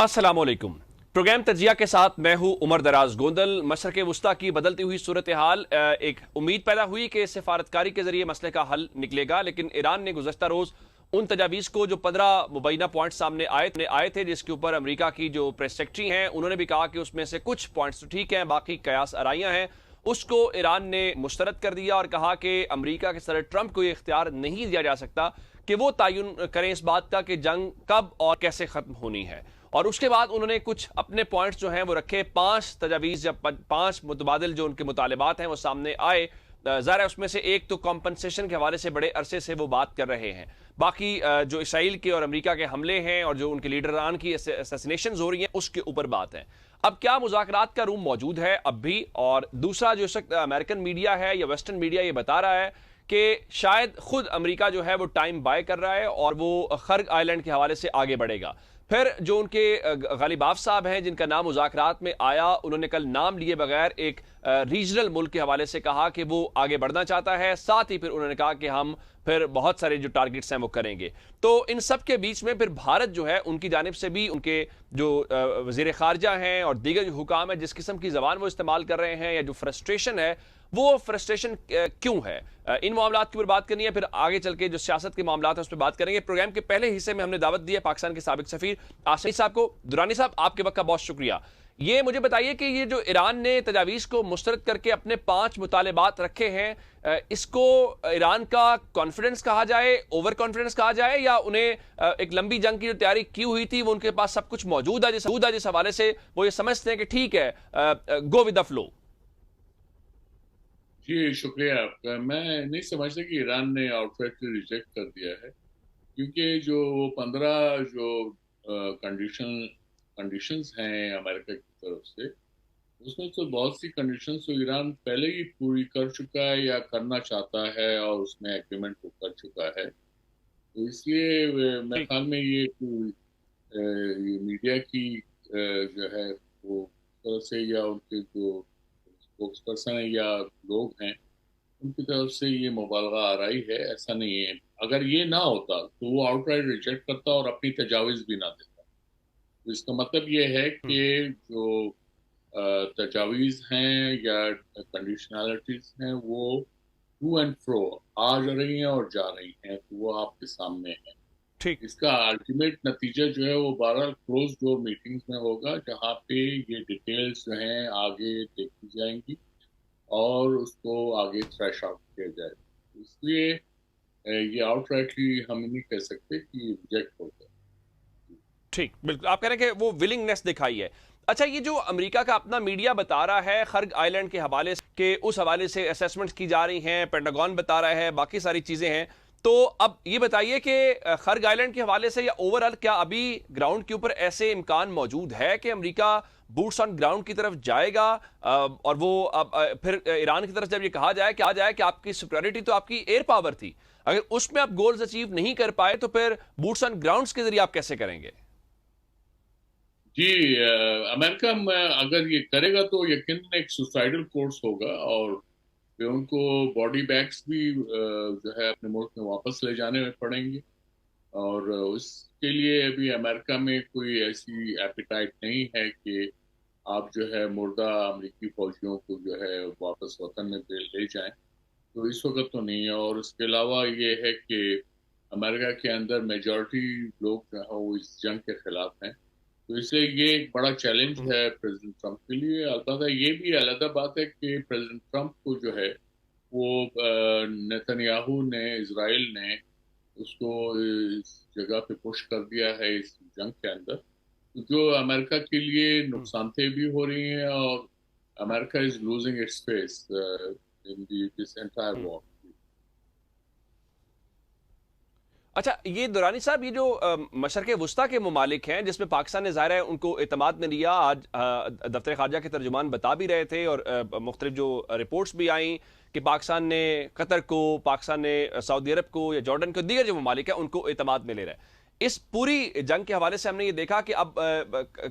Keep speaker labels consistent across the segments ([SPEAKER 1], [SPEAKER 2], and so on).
[SPEAKER 1] अस्सलाम वालेकुम। प्रोग्राम तजिया के साथ मैं हूं उमर दराज गोंदल। मशरक़ वुस्ता की बदलती हुई सूरत हाल एक उम्मीद पैदा हुई कि सफारतकारी के जरिए मसले का हल निकलेगा, लेकिन ईरान ने गुज़श्ता रोज़ उन तजावीज़ को जो 15 मुबैना पॉइंट सामने आए थे, जिसके ऊपर अमेरिका की जो प्रेस सेक्रेटरी हैं उन्होंने भी कहा कि उसमें से कुछ पॉइंट्स तो ठीक हैं, बाकी कयास आराइयाँ हैं, उसको ईरान ने मुस्तरद कर दिया और कहा कि अमेरिका के सदर ट्रंप को ये इख्तियार नहीं दिया जा सकता कि वो तयन करें इस बात का कि जंग कब और कैसे ख़त्म होनी है। और उसके बाद उन्होंने कुछ अपने पॉइंट्स जो हैं वो रखे, 5 तजावीज़ या 5 मुतबादिल जो उनके मुतालिबात हैं वो सामने आए। ज़ाहिर है उसमें से एक तो कॉम्पनसेशन के हवाले से बड़े अरसे से वो बात कर रहे हैं, बाकी जो इसराइल के और अमेरिका के हमले हैं और जो उनके लीडरान की असैसिनेशंस हो रही हैं उसके ऊपर बात है। अब क्या मुज़ाकरात का रूम मौजूद है अब भी? और दूसरा, जो इस वक्त अमेरिकन मीडिया है या वेस्टर्न मीडिया ये बता रहा है कि शायद खुद अमेरिका जो है वो टाइम बाय कर रहा है और वो खर्ग आइलैंड के हवाले से आगे बढ़ेगा। फिर जो उनके गालिबाफ साहब हैं जिनका नाम मुज़ाकरात में आया, उन्होंने कल नाम लिए बगैर एक रीजनल मुल्क के हवाले से कहा कि वो आगे बढ़ना चाहता है। साथ ही फिर उन्होंने कहा कि हम फिर बहुत सारे जो टारगेट्स हैं वो करेंगे। तो इन सब के बीच में फिर भारत जो है उनकी जानिब से भी उनके जो वज़ीर ख़ारजा हैं और दीगर जो हुकाम है जिस किस्म की ज़बान वो इस्तेमाल कर रहे हैं या जो फ्रस्ट्रेशन है वो फ्रस्ट्रेशन क्यों है, इन मामलात के ऊपर बात करनी है। फिर आगे चल के जो सियासत के मामलात हैं उस पर बात करेंगे। प्रोग्राम के पहले हिस्से में हमने दावत दी है पाकिस्तान के साबिक सफीर आसिफ साहब को। दुरानी साहब, आपके वक्त का बहुत शुक्रिया। ये मुझे बताइए कि ये जो ईरान ने तजावीज़ को मुस्तरद करके अपने 5 मुतालिबात रखे हैं, इसको ईरान का कॉन्फिडेंस कहा जाए, ओवर कॉन्फिडेंस कहा जाए, या उन्हें एक लंबी जंग की जो तैयारी की हुई थी वो उनके पास सब कुछ मौजूद है जिस हवाले से वो ये समझते हैं कि ठीक है, गो विद द फ्लो?
[SPEAKER 2] जी शुक्रिया आपका। मैं नहीं समझता कि ईरान ने आउटराइटली रिजेक्ट कर दिया है, क्योंकि जो वो 15 जो कंडीशंस हैं अमेरिका की तरफ से, उसमें तो बहुत सी कंडीशंस तो ईरान पहले ही पूरी कर चुका है या करना चाहता है और उसमें एग्रीमेंट को कर चुका है। तो इसलिए मेरे ख्याल में ये मीडिया की जो है वो तरफ से या उनके जो स्पोक्स पर्सन है या लोग हैं उनकी तरफ से ये मुबालगा आ रही है, ऐसा नहीं है। अगर ये ना होता तो वो आउटराइट रिजेक्ट करता और अपनी तजावीज़ भी ना देता। तो इसका मतलब ये है कि जो तजावीज़ हैं या कंडीशनैलिटीज़ हैं वो टू एंड फ्रो आ रही हैं और जा रही हैं, तो वो आपके सामने है।
[SPEAKER 1] ठीक।
[SPEAKER 2] इसका अल्टीमेट नतीजा जो है वो 12 क्लोज डोर मीटिंग्स में होगा, जहाँ पे ये डिटेल्स जो हैं आगे देखी जाएंगी और उसको आगे थ्रेश आउट किया जाए। इसलिए ये आउटराइटली हम नहीं कह सकते कि रिजेक्ट हो जाए।
[SPEAKER 1] ठीक, बिल्कुल आप कह रहे हैं कि वो विलिंगनेस दिखाई है। अच्छा, ये जो अमेरिका का अपना मीडिया बता रहा है खर्ग आइलैंड के हवाले से कि उस हवाले से असेसमेंट्स की जा रही हैं, पेंटागन बता रहा है, बाकी सारी चीज़ें हैं, तो अब ये बताइए कि खर्ग आइलैंड के हवाले से या ओवरऑल क्या अभी ग्राउंड के ऊपर ऐसे इम्कान मौजूद है कि अमेरिका बूट्स ऑन ग्राउंड की तरफ जाएगा? और वो अब फिर ईरान की तरफ जब ये कहा जाए कि आपकी सिक्योरिटी तो आपकी एयर पावर थी, अगर उसमें आप गोल्स अचीव नहीं कर पाए तो फिर बूट्स ऑन ग्राउंड के जरिए आप कैसे करेंगे?
[SPEAKER 2] जी, अमेरिका में अगर ये करेगा तो यकीनन एक सुसाइडल कोर्स होगा और फिर उनको बॉडी बैग्स भी जो है अपने मुल्क में वापस ले जाने में पड़ेंगे। और उसके लिए अभी अमेरिका में कोई ऐसी एपिटाइट नहीं है कि आप जो है मुर्दा अमेरिकी फौजियों को जो है वापस वतन में ले जाएं। तो इस वक्त तो नहीं है। और उसके अलावा ये है कि अमेरिका के अंदर मेजॉरिटी लोग जो है वो इस जंग के खिलाफ हैं। तो इसलिए ये एक बड़ा चैलेंज है प्रेसिडेंट ट्रंप के लिए। अलबत्ता ये भी अलग बात है कि प्रेसिडेंट ट्रंप को जो है वो नेतन्याहू ने, इजराइल ने उसको इस जगह पे पुश कर दिया है इस जंग के अंदर, तो जो अमेरिका के लिए नुकसानदेह भी हो रही हैं और America is losing its space in this entire war.
[SPEAKER 1] अच्छा, ये दुरानी साहब, ये जो मशरक़ वुस्ता के ममालिक हैं जिसमें पाकिस्तान ने ज़ाहिर है उनको एतमाद में लिया, आज दफ्तर ख़ारजा के तर्जुमान बता भी रहे थे और मुख्तलिफ जो रिपोर्ट्स भी आई कि पाकिस्तान ने कतर को, पाकिस्तान ने सऊदी अरब को या जॉर्डन को, दीगर जो ममालिक हैं उनको एतमाद में ले रहा है। इस पूरी जंग के हवाले से हमने ये देखा कि अब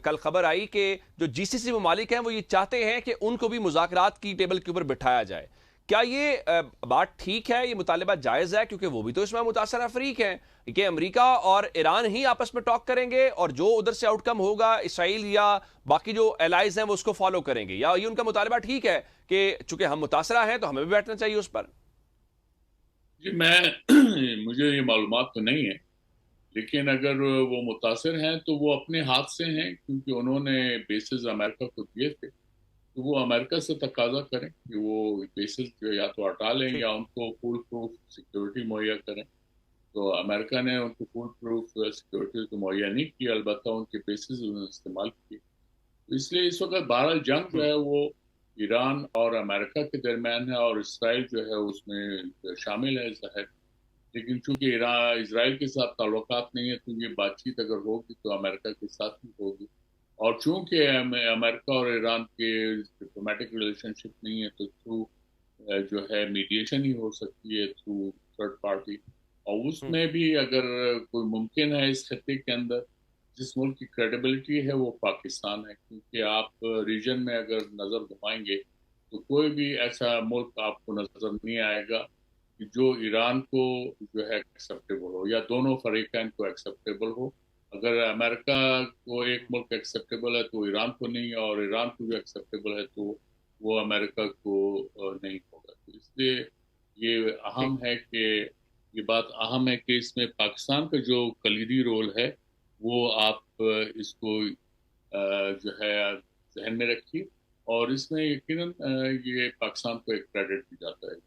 [SPEAKER 1] कल खबर आई कि जो जीसीसी ममालिक हैं वो ये चाहते हैं कि उनको भी मुज़ाकरात की टेबल के ऊपर बिठाया जाए। کیا یہ بات ٹھیک ہے، یہ مطالبہ جائز ہے؟ کیونکہ وہ بھی تو اس میں متاثرہ فریق ہیں کہ امریکہ اور ایران ہی آپس میں ٹاک کریں گے اور جو ادھر سے آؤٹ کم ہوگا اسرائیل یا باقی جو الائز ہیں وہ اس کو فالو کریں گے، یا یہ ان کا مطالبہ ٹھیک ہے کہ چونکہ ہم متاثرہ ہیں تو ہمیں بھی بیٹھنا چاہیے اس پر؟
[SPEAKER 2] جی مجھے یہ معلومات تو نہیں ہے، لیکن اگر وہ متاثر ہیں تو وہ اپنے ہاتھ سے ہیں، کیونکہ انہوں نے بیسز امریکہ کو دیے تھے، تو وہ امریکہ سے تقاضا کریں کہ وہ بیسز جو یا تو ہٹا لیں
[SPEAKER 1] ٹھیک،
[SPEAKER 2] یا ان کو فول پروف سیکورٹی مہیا کریں۔ تو امریکہ نے ان کو فول پروف سیکورٹی تو مہیا نہیں کی، البتہ ان کے بیسز انہوں نے استعمال کیے۔ تو اس لیے اس وقت بہرحال جنگ جو ہے وہ ایران اور امریکہ کے درمیان ہے، اور اسرائیل جو ہے اس میں شامل ہے ظاہر، لیکن چونکہ ایران اسرائیل کے ساتھ تعلقات نہیں ہے تو یہ بات چیت اگر ہوگی تو امریکہ کے ساتھ ہی ہوگی، اور چونکہ امریکہ اور ایران کے ڈپلومیٹک ریلیشن شپ نہیں ہے تو تھرو جو ہے میڈیشن ہی ہو سکتی ہے، تھرو تھرڈ پارٹی، اور اس میں بھی اگر کوئی ممکن ہے اس خطے کے اندر جس ملک کی کریڈیبلٹی ہے وہ پاکستان ہے، کیونکہ آپ ریجن میں اگر نظر گھمائیں گے تو کوئی بھی ایسا ملک آپ کو نظر نہیں آئے گا کہ جو ایران کو جو ہے ایکسیپٹیبل ہو یا دونوں فریقین کو ایکسیپٹیبل ہو۔ اگر امریکہ کو ایک ملک ایکسیپٹیبل ہے تو ایران کو نہیں، اور ایران کو جو ایکسیپٹیبل ہے تو وہ امریکہ کو نہیں ہوگا۔ تو اس لیے یہ
[SPEAKER 1] ٹھیک،
[SPEAKER 2] اہم ہے کہ یہ بات اہم ہے کہ اس میں پاکستان کا جو کلیدی رول ہے وہ آپ اس کو جو ہے ذہن میں رکھیے، اور اس میں یقیناً یہ پاکستان کو ایک کریڈٹ بھی جاتا ہے۔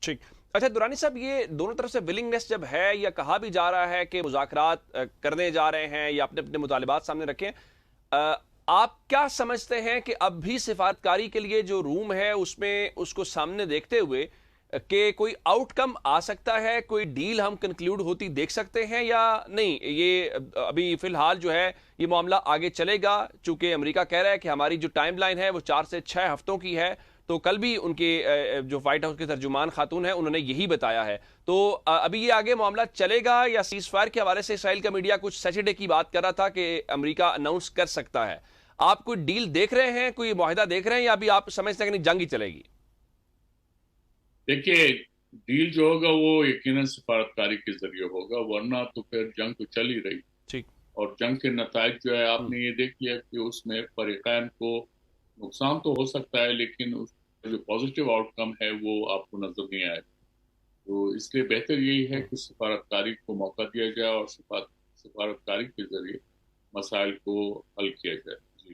[SPEAKER 1] ٹھیک۔ اچھا دورانی صاحب، یہ دونوں طرف سے ولنگنس جب ہے یا کہا بھی جا رہا ہے کہ مذاکرات کرنے جا رہے ہیں یا اپنے اپنے مطالبات سامنے رکھیں، آپ کیا سمجھتے ہیں کہ اب بھی سفارتکاری کے لیے جو روم ہے اس میں اس کو سامنے دیکھتے ہوئے کہ کوئی آؤٹ کم آ سکتا ہے، کوئی ڈیل ہم کنکلیوڈ ہوتی دیکھ سکتے ہیں یا نہیں؟ یہ ابھی فی الحال جو ہے یہ معاملہ آگے چلے گا، چونکہ امریکہ کہہ رہا ہے کہ ہماری جو ٹائم لائن ہے وہ 4 سے 6 ہفتوں کی ہے، تو کل بھی ان کے جو وائٹ ہاؤس کے ترجمان خاتون ہیں انہوں نے یہی بتایا ہے۔ تو ابھی یہ آگے معاملہ چلے گا، یا سیز فائر کے حوالے سے اسرائیل کا میڈیا کچھ سیٹرڈے کی بات کر رہا تھا کہ امریکہ اناؤنس کر سکتا ہے؟ آپ کوئی ڈیل دیکھ رہے ہیں، کوئی معاہدہ دیکھ رہے ہیں، یا ابھی آپ سمجھتے ہیں کہ نہیں جنگ ہی چلے گی؟
[SPEAKER 2] دیکھیے، ڈیل جو ہوگا وہ یقیناً سفارتکاری کے ذریعے ہوگا، ورنہ تو پھر جنگ تو چل ہی رہی،
[SPEAKER 1] ٹھیک،
[SPEAKER 2] اور جنگ کے نتائج جو ہے آپ نے یہ دیکھ لیا کہ اس میں فریقین کو نقصان تو ہو سکتا ہے، لیکن اس کا جو پازیٹیو آؤٹ کم ہے وہ آپ کو نظر نہیں آئے۔ تو اس لیے بہتر یہی ہے کہ سفارتکاری کو موقع دیا جائے اور سفارتکاری کے ذریعے مسائل کو حل کیا جائے۔ جی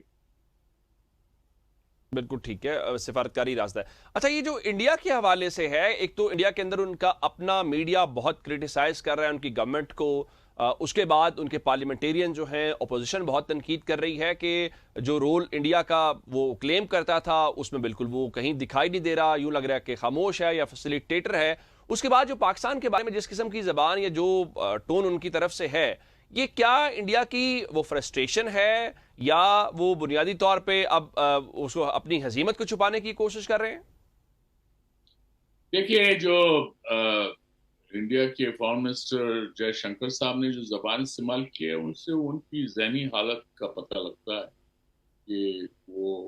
[SPEAKER 1] بالکل ٹھیک ہے، سفارتکاری راستہ ہے۔ اچھا، یہ جو انڈیا کے حوالے سے ہے، ایک تو انڈیا کے اندر ان کا اپنا میڈیا بہت کرٹیسائز کر رہا ہے ان کی گورنمنٹ کو، اس کے بعد ان کے پارلیمنٹیرین جو ہیں اپوزیشن بہت تنقید کر رہی ہے کہ جو رول انڈیا کا وہ کلیم کرتا تھا اس میں بالکل وہ کہیں دکھائی نہیں دے رہا، یوں لگ رہا ہے کہ خاموش ہے یا فیسیلیٹیٹر ہے۔ اس کے بعد جو پاکستان کے بارے میں جس قسم کی زبان یا جو ٹون ان کی طرف سے ہے، یہ کیا انڈیا کی وہ فرسٹریشن ہے یا وہ بنیادی طور پہ اب اس کو اپنی ہزیمت کو چھپانے کی کوشش کر رہے ہیں؟
[SPEAKER 2] دیکھیے، جو انڈیا کے فارن منسٹر جے شنکر صاحب نے جو زبان استعمال کی ہے ان سے ان کی ذہنی حالت کا پتہ لگتا ہے کہ وہ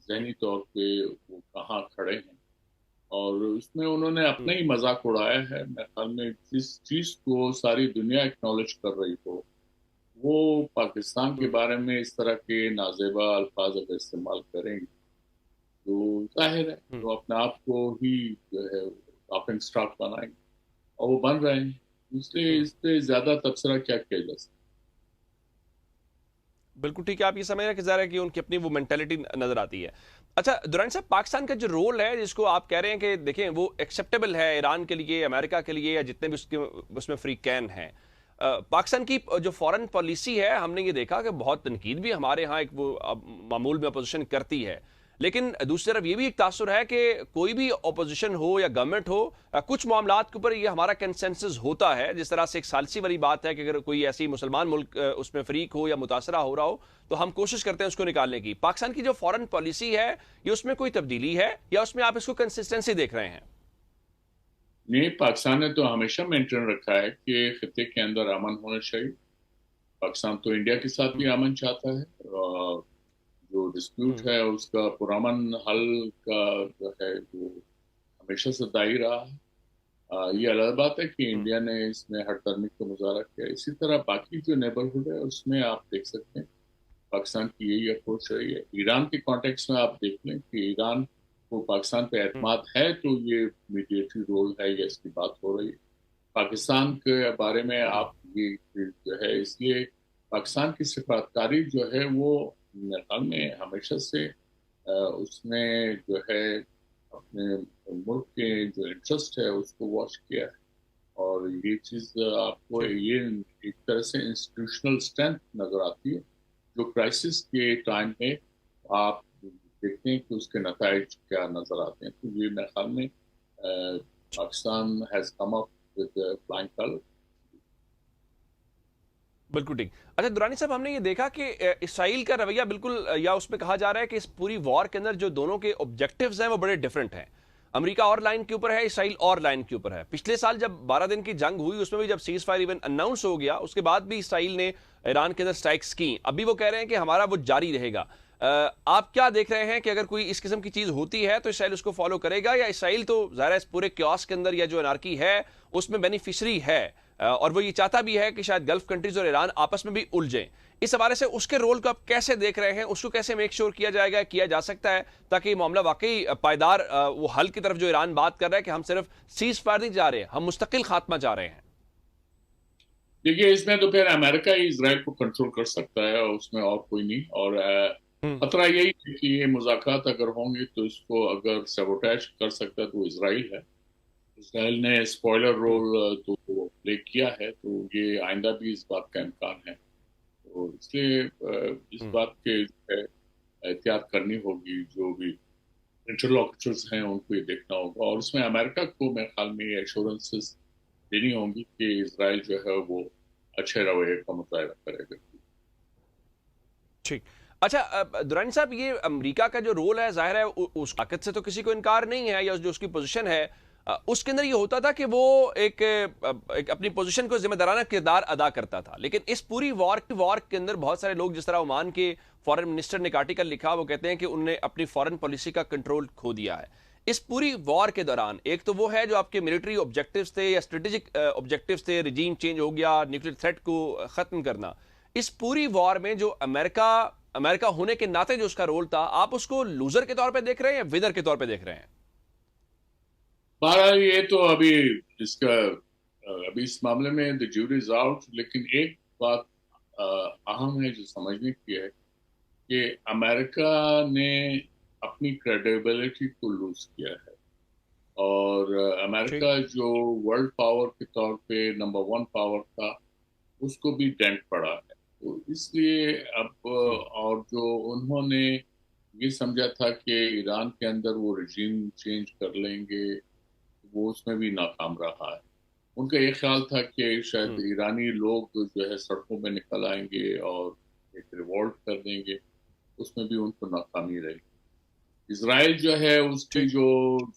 [SPEAKER 2] ذہنی طور پہ وہ کہاں کھڑے ہیں، اور اس میں انہوں نے اپنا ہی مذاق اڑایا ہے۔ میرے خیال میں جس چیز کو ساری دنیا ایکنالج کر رہی ہو، وہ پاکستان کے بارے میں اس طرح کے نازیبا الفاظ اگر استعمال کریں گے تو ظاہر ہے تو اپنے آپ کو ہی جو ہے ٹاپنگ اسٹاک بنائیں گے، اور وہ بن رہے ہیں۔ اس لیے اس پہ زیادہ تبصرہ کیا کیا جا سکتا ہے۔
[SPEAKER 1] بالکل ٹھیک ہے، آپ یہ سمجھ رہے ہیں کہ ظاہر ہے کہ ان کی اپنی وہ مینٹلٹی نظر آتی ہے۔ اچھا درانی صاحب، پاکستان کا جو رول ہے جس کو آپ کہہ رہے ہیں کہ دیکھیں وہ ایکسیپٹیبل ہے ایران کے لیے، امریکہ کے لیے، یا جتنے بھی اس میں فریقین ہیں، پاکستان کی جو فورن پالیسی ہے ہم نے یہ دیکھا کہ بہت تنقید بھی ہمارے ہاں ایک وہ معمول میں اپوزیشن کرتی ہے، لیکن دوسری طرف یہ بھی ایک تاثر ہے کہ کوئی بھی اپوزیشن ہو یا گورنمنٹ ہو، کچھ معاملات کے اوپر یہ ہمارا کنسنسس ہوتا ہے، جس طرح سے ایک ثالثی والی بات ہے کہ اگر کوئی ایسی مسلمان ملک اس میں فریق ہو یا متاثرہ ہو رہا ہو تو ہم کوشش کرتے ہیں اس کو نکالنے کی۔ پاکستان کی جو فورن پالیسی ہے یہ اس میں کوئی تبدیلی ہے یا اس میں آپ اس کو کنسسٹنسی دیکھ رہے ہیں؟
[SPEAKER 2] نہیں، پاکستان نے تو ہمیشہ مینٹین رکھا ہے کہ خطے کے اندر امن ہونا چاہیے۔ پاکستان تو انڈیا کے ساتھ بھی امن چاہتا ہے، اور जो डिस्प्यूट है उसका पुरअमन हल का जो है वो हमेशा से दायी रहा है। ये अलग बात है कि इंडिया ने इसमें हठधर्मी का मुजाहरा किया। इसी तरह बाकी जो नेबरहुड है उसमें आप देख सकते हैं पाकिस्तान की यही अप्रोच रही है। ईरान के कॉन्टेक्स्ट में आप देख लें कि ईरान को पाकिस्तान पे एतमाद है तो ये मीडिएटरी रोल है या इसकी बात हो रही है। पाकिस्तान के बारे में आप ये जो है इसलिए पाकिस्तान की सिफारतकारी जो है वो मेरे ख्याल में हमेशा से उसने जो है अपने मुल्क के जो इंटरेस्ट है उसको वॉच किया है। और ये चीज़ आपको ये एक तरह से इंस्टीट्यूशनल स्ट्रेंथ नजर आती है जो क्राइसिस के टाइम में आप देखते हैं कि उसके नताइज क्या नजर आते हैं। तो ये मेरे ख्याल में Pakistan has come up with flying colour.
[SPEAKER 1] बिल्कुल ठीक। अच्छा दुरानी साहब, हमने ये देखा कि इसराइल का रवैया बिल्कुल या उसमें कहा जा रहा है कि इस पूरी वॉर के अंदर जो दोनों के ऑब्जेक्टिव्स हैं वो बड़े डिफरेंट हैं। अमेरिका और लाइन के ऊपर है, इसराइल और लाइन के ऊपर है। पिछले साल जब 12 दिन की जंग हुई उसमें भी जब सीज फायर इवन अनाउंस हो गया उसके बाद भी इसराइल ने ईरान के अंदर स्ट्राइक्स की। अभी वो कह रहे हैं कि हमारा वो जारी रहेगा। आप क्या देख रहे हैं कि अगर कोई इस किस्म की चीज होती है तो इसराइल उसको फॉलो करेगा, या इसराइल तो ज़ाहिर है इस पूरे क्योस के अंदर या जो अनार्की है उसमें बेनिफिशरी है और वो ये चाहता भी है कि शायद गल्फ कंट्रीज और ईरान आपस में भी उलझें। इस हवाले से उसके रोल को आप कैसे देख रहे हैं, उसको कैसे मेक श्योर किया जाएगा, किया जा सकता है ताकि ये मामला वाकई पायदार वो हल की तरफ जो ईरान बात कर रहा है कि हम सिर्फ सीज फायर नहीं जा रहे, हम मुस्तकिल खात्मा जा रहे हैं।
[SPEAKER 2] देखिए इसमें तो फिर अमेरिका ही इसराइल को कंट्रोल कर सकता है और उसमें और कोई नहीं। और खतरा यही है कि ये मुज़ाकरात अगर होंगे तो इसको अगर सबोटेज कर सकता है तो इसराइल है। इसराइल ने स्पॉइलर रोल तो प्ले किया है तो ये आइंदा भी इस बात का इम्कान है। तो इसलिए इस बात के जो है एहतियात करनी होगी। जो भी इंटरलॉक्यूटर्स हैं उनको ये देखना होगा और उसमें अमेरिका को मेरे ख्याल में ये एश्योरेंसेस देनी होंगी कि इसराइल जो है वो अच्छे रवैये का मुजाहरा करेगा।
[SPEAKER 1] ठीक। अच्छा दुरानी साहब, ये अमेरिका का जो रोल है जाहिर है उस ताकत से तो किसी को इनकार नहीं है, या जो उसकी पोजीशन है उसके अंदर ये होता था कि वो एक अपनी पोजीशन को जिम्मेदाराना किरदार अदा करता था। लेकिन इस पूरी वॉर के अंदर बहुत सारे लोग, जिस तरह ओमान के फॉरेन मिनिस्टर ने एक आर्टिकल लिखा, वो कहते हैं कि उन्होंने अपनी फॉरेन पॉलिसी का कंट्रोल खो दिया है इस पूरी वॉर के दौरान। एक तो वो है जो आपके मिलिट्री ऑब्जेक्टिव्स थे या स्ट्रेटेजिक ऑब्जेक्टिव्स थे, रिजीम चेंज हो गया, न्यूक्लियर थ्रेट को खत्म करना। इस पूरी वॉर में जो अमेरिका होने के नाते जो उसका रोल था, आप उसको लूजर के तौर पे देख रहे हैं या विनर के तौर पे देख रहे हैं?
[SPEAKER 2] बहरहाल ये तो अभी इसका अभी इस मामले में द ज्यूरी इज आउट। लेकिन एक बात अहम है जो समझने की है कि अमेरिका ने अपनी क्रेडिबिलिटी को लूज किया है और अमेरिका जो वर्ल्ड पावर के तौर पे नंबर 1 पावर था उसको भी डेंट पड़ा है। तो इसलिए अब और जो उन्होंने ये समझा था कि ईरान के अंदर वो रिजीम चेंज कर लेंगे वो उसमें भी नाकाम रहा है। उनका ये ख्याल था कि शायद ईरानी लोग जो है सड़कों में निकल आएंगे और एक रिवॉल्ट कर देंगे, उसमें भी उनको नाकामी रही। इजराइल जो है उसकी जो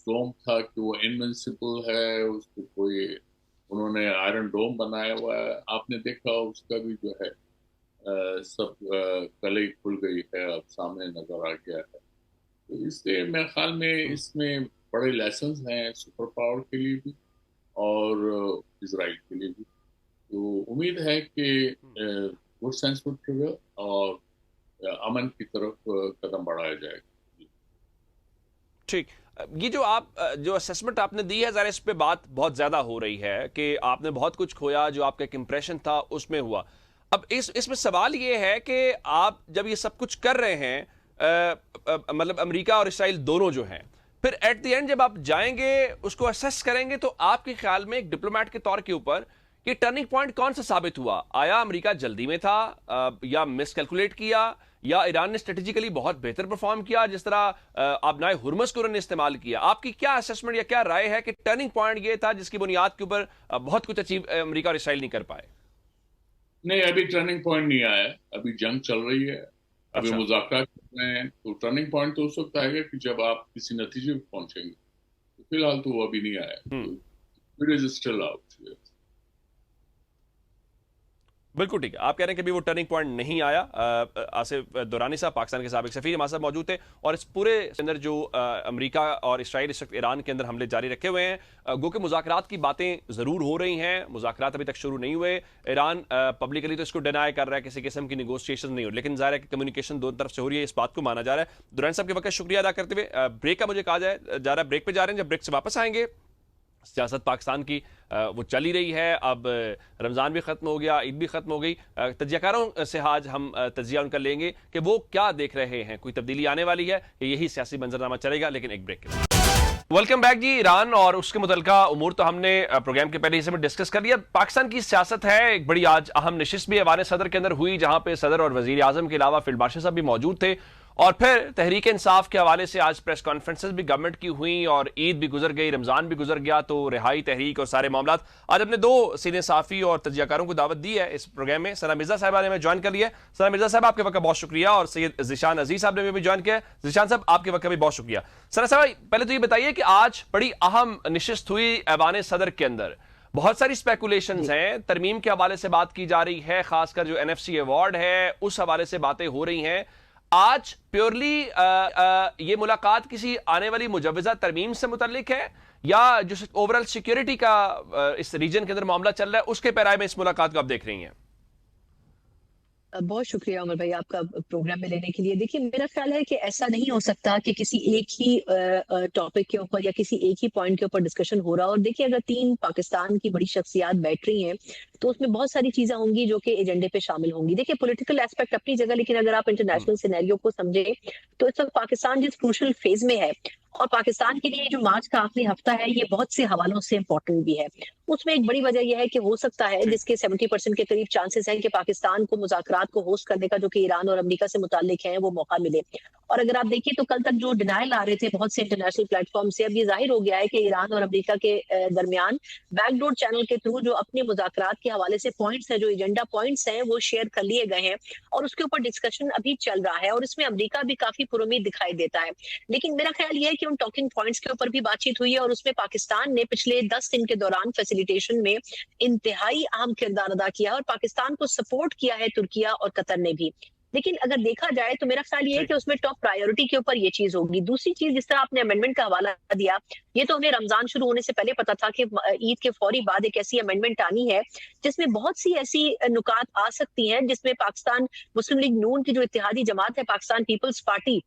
[SPEAKER 2] डोम था कि वो इनविंसिबल है, उसको कोई उन्होंने आयरन डोम बनाया हुआ है, आपने देखा उसका भी जो है सब कलई खुल गई है, अब सामने नजर आ गया है। तो इसलिए मेरे ख्याल में इसमें बड़े लेसन्स हैं सुपर पावर के लिए भी और इजराइल के लिए भी। तो उम्मीद है कि गुड सेंस वुड प्रिवेल और अमन की तरफ कदम बढ़ाया जाएगा।
[SPEAKER 1] ठीक। ये जो असेसमेंट आपने दी है, ज़रा इस पे बात बहुत ज़्यादा हो रही है कि आपने बहुत कुछ खोया, जो आपका एक इम्प्रेशन था उसमें हुआ। अब इसमें सवाल ये है कि आप जब ये सब कुछ कर रहे हैं, मतलब अमेरिका और इसराइल दोनों जो हैं, फिर एट द एंड जब आप जाएंगे उसको असेस करेंगे तो आपके ख्याल में एक डिप्लोमेट के तौर के ऊपर कि टर्निंग पॉइंट कौन सा साबित हुआ? आया अमेरिका जल्दी में था या मिसकैलकुलेट किया, या ईरान ने स्ट्रेटेजिकली बहुत बेहतर परफॉर्म किया जिस तरह आबनाए हुर्मुज़ को उन्होंने इस्तेमाल किया? आपकी क्या असेसमेंट या क्या राय है कि टर्निंग पॉइंट ये था जिसकी बुनियाद के ऊपर बहुत कुछ अचीव अमेरिका और इसराइल नहीं कर पाए?
[SPEAKER 2] नहीं, अभी टर्निंग पॉइंट नहीं आया, अभी जंग चल रही है, अभी मुज़ाकरा कर रहे हैं। तो टर्निंग पॉइंट तो उस वक्त आएगा कि जब आप किसी नतीजे पर पहुंचेंगे। तो फिलहाल तो वो अभी नहीं आया। तो इट इज स्टिल आउट।
[SPEAKER 1] बिल्कुल ठीक है, आप कह रहे हैं कि अभी वो टर्निंग पॉइंट नहीं आया। आसिफ दुरानी साहब, पाकिस्तान के साबिक सफीर, हमारे साथ मौजूद थे। और इस पूरे के अंदर जो अमेरिका और इसराइल इस वक्त ईरान के अंदर हमले जारी रखे हुए हैं, गो के मुज़ाकरात की बातें ज़रूर हो रही हैं, मुज़ाकरात अभी तक शुरू नहीं हुए। ईरान पब्लिकली तो इसको डिनाई कर रहा है, किसी किस्म की निगोशिएशन नहीं हो, लेकिन ज़ाहिर है कि कम्युनिकेशन दोनों तरफ से हो रही है, इस बात को माना जा रहा है। दुरानी साहब के वक्त शुक्रिया अदा करते हुए ब्रेक का मुझे कहा जा रहा है, ब्रेक पे जा रहे हैं। जब ब्रेक से वापस आएंगे, सियासत पाकिस्तान की वो चली रही है। अब रमज़ान भी ख़त्म हो गया, ईद भी ख़त्म हो गई। तजियाकारों से आज हम तजिया उनका लेंगे कि वो क्या देख रहे हैं, कोई तब्दीली आने वाली है, यही सियासी मंजरनामा चलेगा। लेकिन एक ब्रेक के बाद वेलकम बैक जी। ईरान और उसके मुतल्लिका उमूर तो हमने प्रोग्राम के पहले हिस्से में डिस्कस कर लिया। पाकिस्तान की सियासत है, एक बड़ी आज अहम नशिस्त भी ऐवान सदर के अंदर हुई, जहां पे सदर और वजीर आजम के अलावा फील्ड मार्शल साहब भी मौजूद थे। और फिर तहरीक इंसाफ के हवाले से आज प्रेस कॉन्फ्रेंसेस भी गवर्नमेंट की हुई, और ईद भी गुजर गई, रमजान भी गुजर गया, तो रिहाई तहरीक और सारे मामला। आज अपने दो सीनियर साफ़ी और तजियाकारों को दावत दी है इस प्रोग्राम में। सना मिर्जा साहब ने ज्वाइन कर लिया है। सना मिर्जा साहब, आपके वक्त का बहुत शुक्रिया, और सैयद ज़ीशान अजीज साहब ने भी ज्वाइन किया है। ज़ीशान साहब, आपके वक्त का भी बहुत शुक्रिया। सना साहब, पहले तो ये बताइए कि आज बड़ी अहम नशिस्त हुई ऐवान सदर के अंदर, बहुत सारी स्पेकुलेशंस हैं, तरमीम के हवाले से बात की जा रही है, खासकर जो NFC अवार्ड है उस हवाले से बातें हो रही हैं। आज प्योरली ये मुलाकात किसी आने वाली मुजव्वज़ा तरमीम से मुतल्लिक है, या जो ओवरऑल सिक्योरिटी का इस रीजन के अंदर मामला चल रहा है उसके पैराए में इस मुलाकात को आप देख रही हैं?
[SPEAKER 3] बहुत शुक्रिया उमर भाई आपका प्रोग्राम में लेने के लिए। देखिए, मेरा ख्याल है कि ऐसा नहीं हो सकता कि किसी एक ही टॉपिक के ऊपर या किसी एक ही पॉइंट के ऊपर डिस्कशन हो रहा हो। और देखिए, अगर 3 पाकिस्तान की बड़ी शख्सियात बैठ रही हैं तो उसमें बहुत सारी चीजें होंगी जो कि एजेंडे पे शामिल होंगी। देखिए, पॉलिटिकल एस्पेक्ट अपनी जगह, लेकिन अगर आप इंटरनेशनल सिनेरियो को समझे तो इस वक्त पाकिस्तान जिस क्रूशल फेज में है, और पाकिस्तान के लिए जो मार्च का आखिरी हफ्ता है ये बहुत से हवालों से इम्पोर्टेंट भी है। उसमें एक बड़ी वजह यह है कि हो सकता है, जिसके 70% के करीब चांसेस हैं कि पाकिस्तान को मुज़ाकरात को होस्ट करने का, जो कि ईरान और अमेरिका से मुताल्लिक है, वो मौका मिले। और अगर आप देखिए तो कल तक जो डिनायल आ रहे थे बहुत से इंटरनेशनल प्लेटफॉर्म से, अब ये जाहिर हो गया है कि ईरान और अमेरिका के दरमियान बैकडोर चैनल के थ्रू जो अपने मुज़ाकरात के हवाले से पॉइंट्स है, जो एजेंडा पॉइंट्स हैं, वो शेयर कर लिए गए हैं और उसके ऊपर डिस्कशन अभी चल रहा है। और इसमें अमेरिका भी काफी पुरुमीद दिखाई देता है। लेकिन मेरा ख्याल ये है कि उन टॉकिंग पॉइंट्स के ऊपर भी बातचीत हुई है, और उसमें पाकिस्तान ने पिछले 10 दिन के दौरान फैसिलिटेशन में इंतहाई अहम किरदार अदा किया है, और पाकिस्तान को सपोर्ट किया है तुर्किया और कतर ने भी। लेकिन अगर देखा जाए तो मेरा ख्याल ये है कि उसमें टॉप प्रायोरिटी के ऊपर ये चीज होगी। दूसरी चीज, जिस तरह आपने अमेंडमेंट का हवाला दिया, ये तो हमें रमजान शुरू होने से पहले पता था कि ईद के फौरी बाद एक ऐसी अमेंडमेंट आनी है जिसमें बहुत सी ऐसी नुकात आ सकती हैं जिसमें पाकिस्तान मुस्लिम लीग नून की जो इत्तेहादी जमात है, पाकिस्तान पीपल्स पार्टी,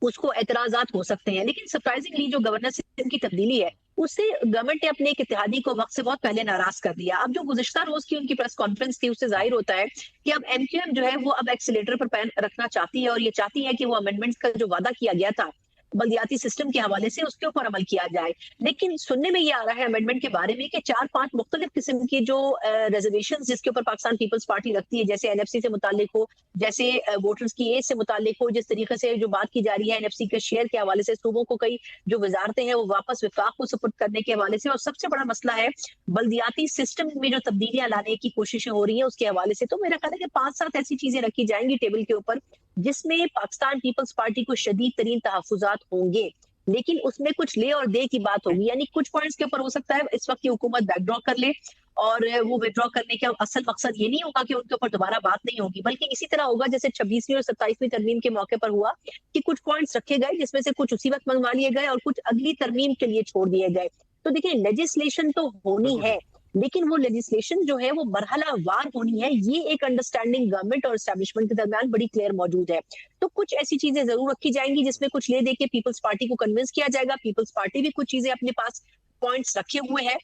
[SPEAKER 3] उसको एतराजात हो सकते हैं। लेकिन सरप्राइजिंगली जो गवर्नर सिस्टम की तब्दीली है उससे गवर्नमेंट ने अपने एक इत्तेहादी को वक्त से बहुत पहले नाराज कर दिया। अब जो गुज़िश्ता रोज की उनकी प्रेस कॉन्फ्रेंस थी उससे जाहिर होता है कि अब MQM जो है वो अब एक्सीलेटर पर पैर रखना चाहती है, और ये चाहती है कि वो अमेंडमेंट्स का जो वादा किया गया था बल्दियाती सिस्टम के हवाले से उसके ऊपर अमल किया जाए। लेकिन सुनने में ये आ रहा है अमेंडमेंट के बारे में कि 4-5 मुख्तलिफ किस्म की जो रिजर्वेशन जिसके ऊपर पाकिस्तान पीपल्स पार्टी रखती है, जैसे NFC से मुतालिक हो, जैसे वोटर्स की एज से मुतालिक हो, जिस तरीके से जो बात की जा रही है NFC के शेयर के हवाले से, सूबों को कई जो वजारतें हैं वो वापस विफाक को सपुर्द करने के हवाले से, और सबसे बड़ा मसला है बल्दियाती सिस्टम में जो तब्दीलियां लाने की कोशिशें हो रही है उसके हवाले से। तो मेरा ख्याल है कि 5-7 ऐसी चीजें रखी जाएंगी टेबल के ऊपर जिसमें पाकिस्तान पीपल्स पार्टी को शदीद तरीन तहफुजात होंगे, लेकिन उसमें कुछ ले और दे की बात होगी। यानी कुछ पॉइंट्स के ऊपर हो सकता है इस वक्त की हुकूमत बैकड्रॉ कर ले, और वो विड्रॉ करने का असल मकसद ये नहीं होगा कि उनके ऊपर दोबारा बात नहीं होगी, बल्कि इसी तरह होगा जैसे 26वीं और 27वीं तरमीम के मौके पर हुआ कि कुछ पॉइंट्स रखे गए जिसमें से कुछ उसी वक्त मंगवा लिए गए और कुछ अगली तरमीम के लिए छोड़ दिए गए। तो देखिए, लेजिस्लेशन तो होनी है, लेकिन वो लेजिस्लेशन जो है वो मरहला वार होनी है। ये एक अंडरस्टैंडिंग गवर्नमेंट और एस्टैब्लिशमेंट के दरमियान बड़ी क्लियर मौजूद है। तो कुछ ऐसी चीजें जरूर रखी जाएंगी जिसमें कुछ ले दे के पीपल्स पार्टी को कन्विंस किया जाएगा। पीपल्स पार्टी भी कुछ चीजें अपने पास पॉइंट्स रखे हुए हैं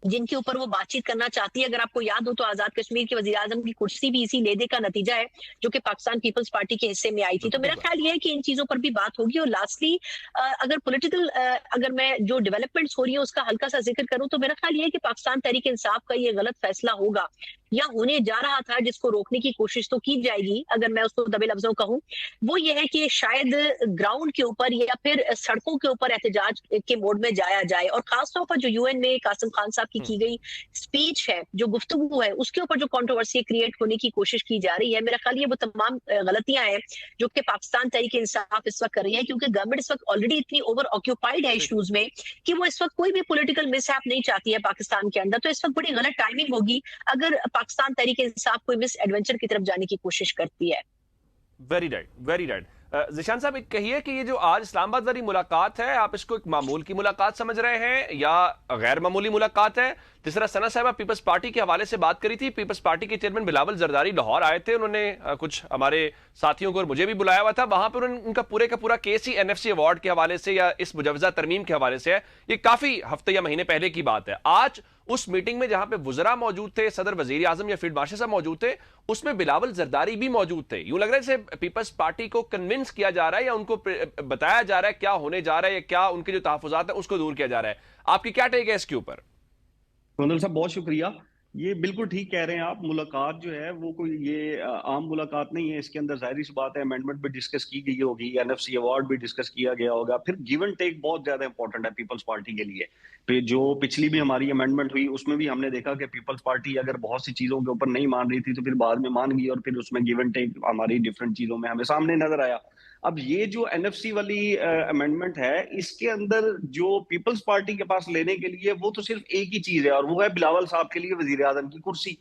[SPEAKER 3] जिनके ऊपर वो बातचीत करना चाहती है। अगर आपको याद हो तो आजाद कश्मीर के वजीर आजम की कुर्सी भी इसी लेदे का नतीजा है जो कि पाकिस्तान पीपल्स पार्टी के हिस्से में आई थी। तो मेरा ख्याल ये है कि इन चीजों पर भी बात होगी। और लास्टली, अगर पॉलिटिकल अगर मैं जो डेवलपमेंट्स हो रही है उसका हल्का सा जिक्र करूं तो मेरा ख्याल ये है कि पाकिस्तान तहरीक इंसाफ का ये गलत फैसला होगा या होने जा रहा था, जिसको रोकने की कोशिश तो की जाएगी, अगर मैं उसको दबे लफ्जों कहूं, वो ये है कि शायद ग्राउंड के ऊपर या फिर सड़कों के ऊपर एहतजाज के मोड में जाया जाए। और खासतौर पर जो UN में कासिम खान साहब की गई स्पीच है, जो गुफ्तगू है, उसके ऊपर जो कंट्रोवर्सी क्रिएट होने की कोशिश की जा रही है, मेरा ख्याल ये वो तमाम गलतियां हैं जो कि पाकिस्तान तहरीक इंसाफ इस वक्त कर रही है, क्योंकि गवर्नमेंट इस वक्त ऑलरेडी इतनी ओवर ऑक्यूपाइड है इश्यूज में कि वो इस वक्त कोई भी पॉलिटिकल मिसहैप नहीं चाहती है पाकिस्तान के अंदर। तो इस वक्त बड़ी गलत टाइमिंग होगी अगर पाकिस्तान तहरीक इंसाफ कोई मिस एडवेंचर की तरफ जाने की कोशिश करती है।
[SPEAKER 1] Very right, very right. Zeeshan साहब, एक कहिए कि ये जो आज इस्लामाबाद वाली मुलाकात है, आप इसको एक मामूल की मुलाकात समझ रहे हैं या गैर मामूली मुलाकात है? जिस तरह सना साहबा पीपल्स पार्टी के हवाले से बात करी थी, पीपल्स पार्टी के चेयरमैन बिलावल जरदारी लाहौर आए थे, उन्होंने कुछ हमारे साथियों को और मुझे भी बुलाया हुआ था, वहां पर उनका पूरे का पूरा केस ही एनएफसी अवार्ड के हवाले से या इस मुजवजा तरमीम के हवाले से है। ये काफी हफ्ते या महीने पहले की बात है। आज उस मीटिंग में जहां पे वुज़रा मौजूद थे, सदर वजीर आजम या फील्ड मार्शल साहब मौजूद थे, उसमें बिलावल जरदारी भी मौजूद थे। यूं लग रहा है जैसे पीपल्स पार्टी को कन्विंस किया जा रहा है या उनको बताया जा रहा है क्या होने जा रहा है या क्या उनके जो तहफ़्फ़ुज़ात है उसको दूर किया जा रहा है। आपकी क्या टेक है इसके ऊपर?
[SPEAKER 4] गोंदल साहब बहुत शुक्रिया। ये बिल्कुल ठीक कह रहे हैं आप। मुलाकात जो है वो कोई ये आम मुलाकात नहीं है। इसके अंदर जाहिर सी बात है अमेंडमेंट भी डिस्कस की गई होगी, एनएफसी अवार्ड भी डिस्कस किया गया होगा, फिर गिव एंड टेक बहुत ज्यादा इंपॉर्टेंट है पीपल्स पार्टी के लिए। फिर जो पिछली भी हमारी अमेंडमेंट हुई उसमें भी हमने देखा कि पीपल्स पार्टी अगर बहुत सी चीजों के ऊपर नहीं मान रही थी तो फिर बाद में मान गई और फिर उसमें गिव एंड टेक हमारी डिफरेंट चीजों में हमें सामने नजर आया। अब ये जो एनएफसी वाली अमेंडमेंट है इसके अंदर जो पीपल्स पार्टी के पास लेने के लिए वो तो सिर्फ एक ही चीज है और वो है बिलावल साहब के लिए वजीर आजम की कुर्सी।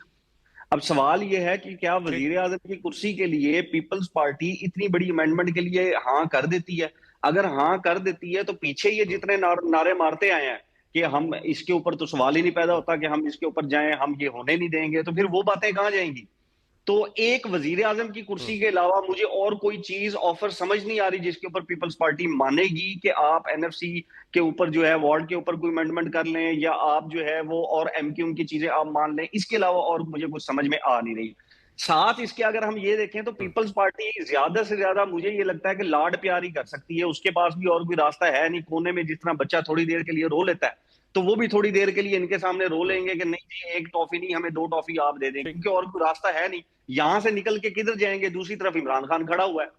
[SPEAKER 4] अब सवाल ये है कि क्या वजीर आजम की कुर्सी के लिए पीपल्स पार्टी इतनी बड़ी अमेंडमेंट के लिए हाँ कर देती है? अगर हाँ कर देती है तो पीछे ये जितने नारे मारते आए हैं कि हम इसके ऊपर तो सवाल ही नहीं पैदा होता कि हम इसके ऊपर जाएं, हम ये होने नहीं देंगे, तो फिर वो बातें कहाँ जाएंगी? तो एक वजीर आजम की कुर्सी के अलावा मुझे और कोई चीज ऑफर समझ नहीं आ रही जिसके ऊपर पीपल्स पार्टी मानेगी कि आप एनएफसी के ऊपर जो है अवार्ड के ऊपर कोई अमेंडमेंट कर लें या आप जो है वो और एमक्यूएम की चीजें आप मान लें। इसके अलावा और मुझे कुछ समझ में आ नहीं रही। साथ इसके अगर हम ये देखें तो पीपल्स पार्टी ज्यादा से ज्यादा मुझे ये लगता है कि लाड प्यार ही कर सकती है। उसके पास भी और कोई रास्ता है नहीं। कोने में जिस तरह बच्चा थोड़ी देर के लिए रो लेता है तो वो भी थोड़ी देर के लिए इनके सामने रो लेंगे कि नहीं जी एक टॉफी नहीं हमें 2 टॉफी आप दे दें, क्योंकि और कोई रास्ता है नहीं। यहां से निकल के किधर जाएंगे? दूसरी तरफ इमरान खान खड़ा हुआ है।